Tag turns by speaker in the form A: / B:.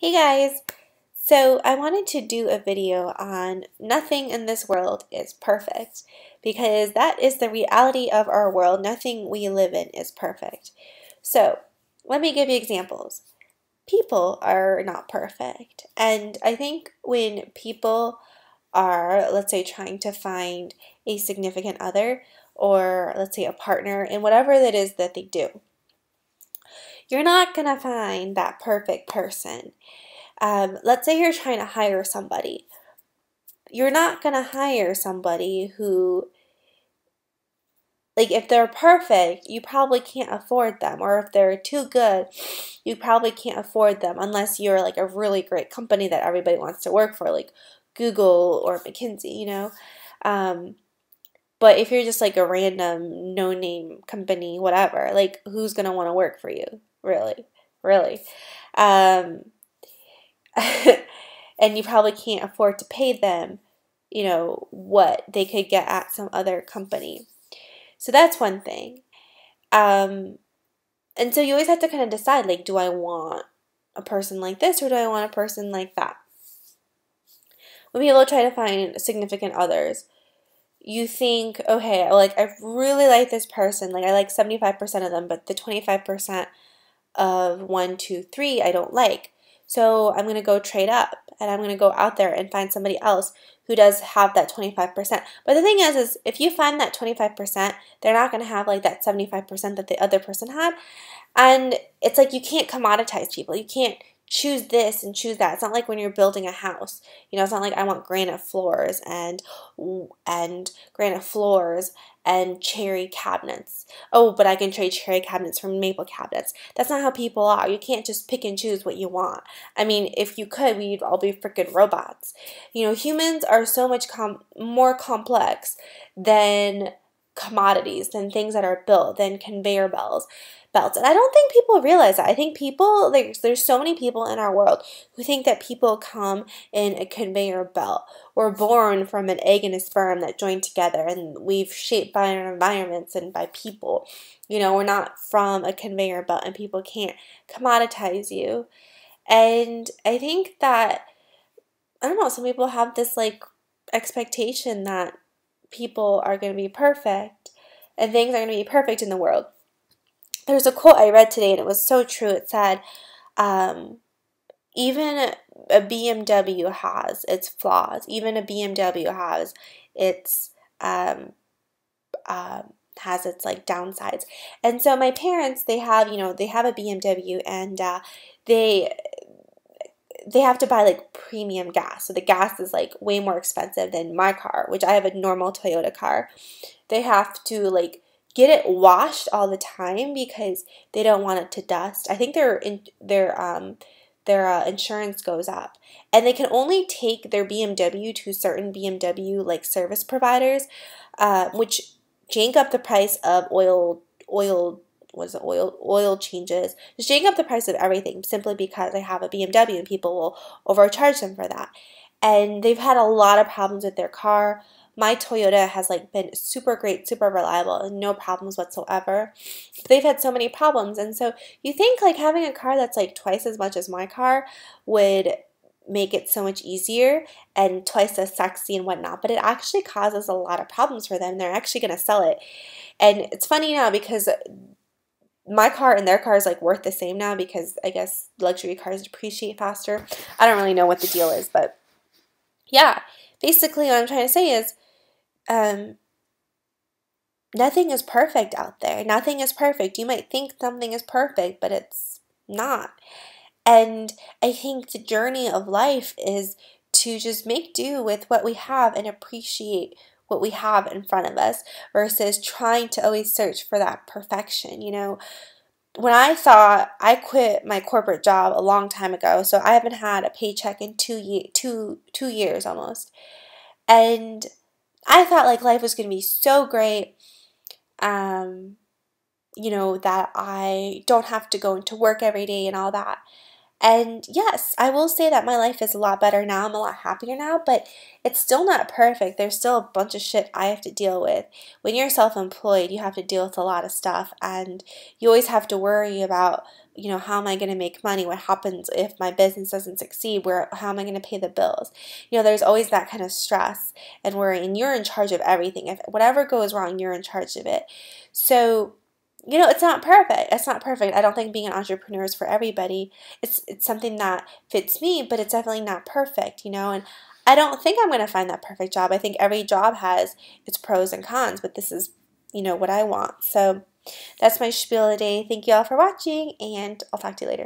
A: Hey guys! So I wanted to do a video on nothing in this world is perfect because that is the reality of our world. Nothing we live in is perfect. So let me give you examples. People are not perfect. And I think when people are, let's say, trying to find a significant other or let's say a partner in whatever it is that they do, you're not going to find that perfect person. Let's say you're trying to hire somebody. You're not going to hire somebody who, like, if they're perfect, you probably can't afford them. Or if they're too good, you probably can't afford them unless you're like a really great company that everybody wants to work for, like Google or McKinsey, you know? But if you're just like a random no-name company, whatever, like, who's going to want to work for you? Really? Really? Um, and you probably can't afford to pay them, you know, what they could get at some other company. So that's one thing. And so you always have to kind of decide, like, do I want a person like this or do I want a person like that? When people try to find significant others, you think, okay, like, I really like this person. Like, I like 75% of them, but the 25% of 1, 2, 3 I don't like. So I'm going to go trade up and I'm going to go out there and find somebody else who does have that 25%. But the thing is if you find that 25%, they're not going to have like that 75% that the other person had. And it's like you can't commoditize people. You can't choose this and choose that. It's not like when you're building a house. You know, it's not like I want granite floors and granite floors and cherry cabinets. Oh, but I can trade cherry cabinets for maple cabinets. That's not how people are. You can't just pick and choose what you want. I mean, if you could, we'd all be freaking robots. You know, humans are so much more complex than commodities, than things that are built, than conveyor belts. And I don't think people realize that. I think people, like, there's so many people in our world who think that people come in a conveyor belt. We're born from an egg and a sperm that joined together, and we've shaped by our environments and by people. You know, we're not from a conveyor belt, and people can't commoditize you. And I think that, I don't know, some people have this, like, expectation that people are going to be perfect and things are going to be perfect in the world. There's a quote I read today and it was so true. It said, even a BMW has its flaws. Even a BMW has its like downsides. And so my parents, they have, you know, they have a BMW and they have to buy like premium gas. So the gas is like way more expensive than my car, which I have a normal Toyota car. They have to like get it washed all the time because they don't want it to dust. I think their insurance goes up, and they can only take their BMW to certain BMW like service providers, which jank up the price of oil changes, just jank up the price of everything simply because they have a BMW and people will overcharge them for that. And they've had a lot of problems with their car. My Toyota has like been super great, super reliable, and no problems whatsoever. But they've had so many problems, and so you think like having a car that's like twice as much as my car would make it so much easier and twice as sexy and whatnot, but it actually causes a lot of problems for them. They're actually going to sell it. And it's funny now because my car and their car is like worth the same now because I guess luxury cars depreciate faster. I don't really know what the deal is, but yeah, basically what I'm trying to say is nothing is perfect out there. Nothing is perfect. You might think something is perfect, but it's not. And I think the journey of life is to just make do with what we have and appreciate what we have in front of us versus trying to always search for that perfection. You know, when I quit my corporate job a long time ago, so I haven't had a paycheck in 2 years almost. And I thought like life was going to be so great, you know, that I don't have to go into work every day and all that. And yes, I will say that my life is a lot better now. I'm a lot happier now, but it's still not perfect. There's still a bunch of shit I have to deal with. When you're self-employed, you have to deal with a lot of stuff, and you always have to worry about you know, how am I going to make money? What happens if my business doesn't succeed? How am I going to pay the bills? You know, there's always that kind of stress and worry, and you're in charge of everything. If whatever goes wrong, you're in charge of it. So, you know, it's not perfect. It's not perfect. I don't think being an entrepreneur is for everybody. It's something that fits me, but it's definitely not perfect, you know, and I don't think I'm going to find that perfect job. I think every job has its pros and cons, but this is, you know, what I want. So that's my spiel today. Thank you all for watching, and I'll talk to you later.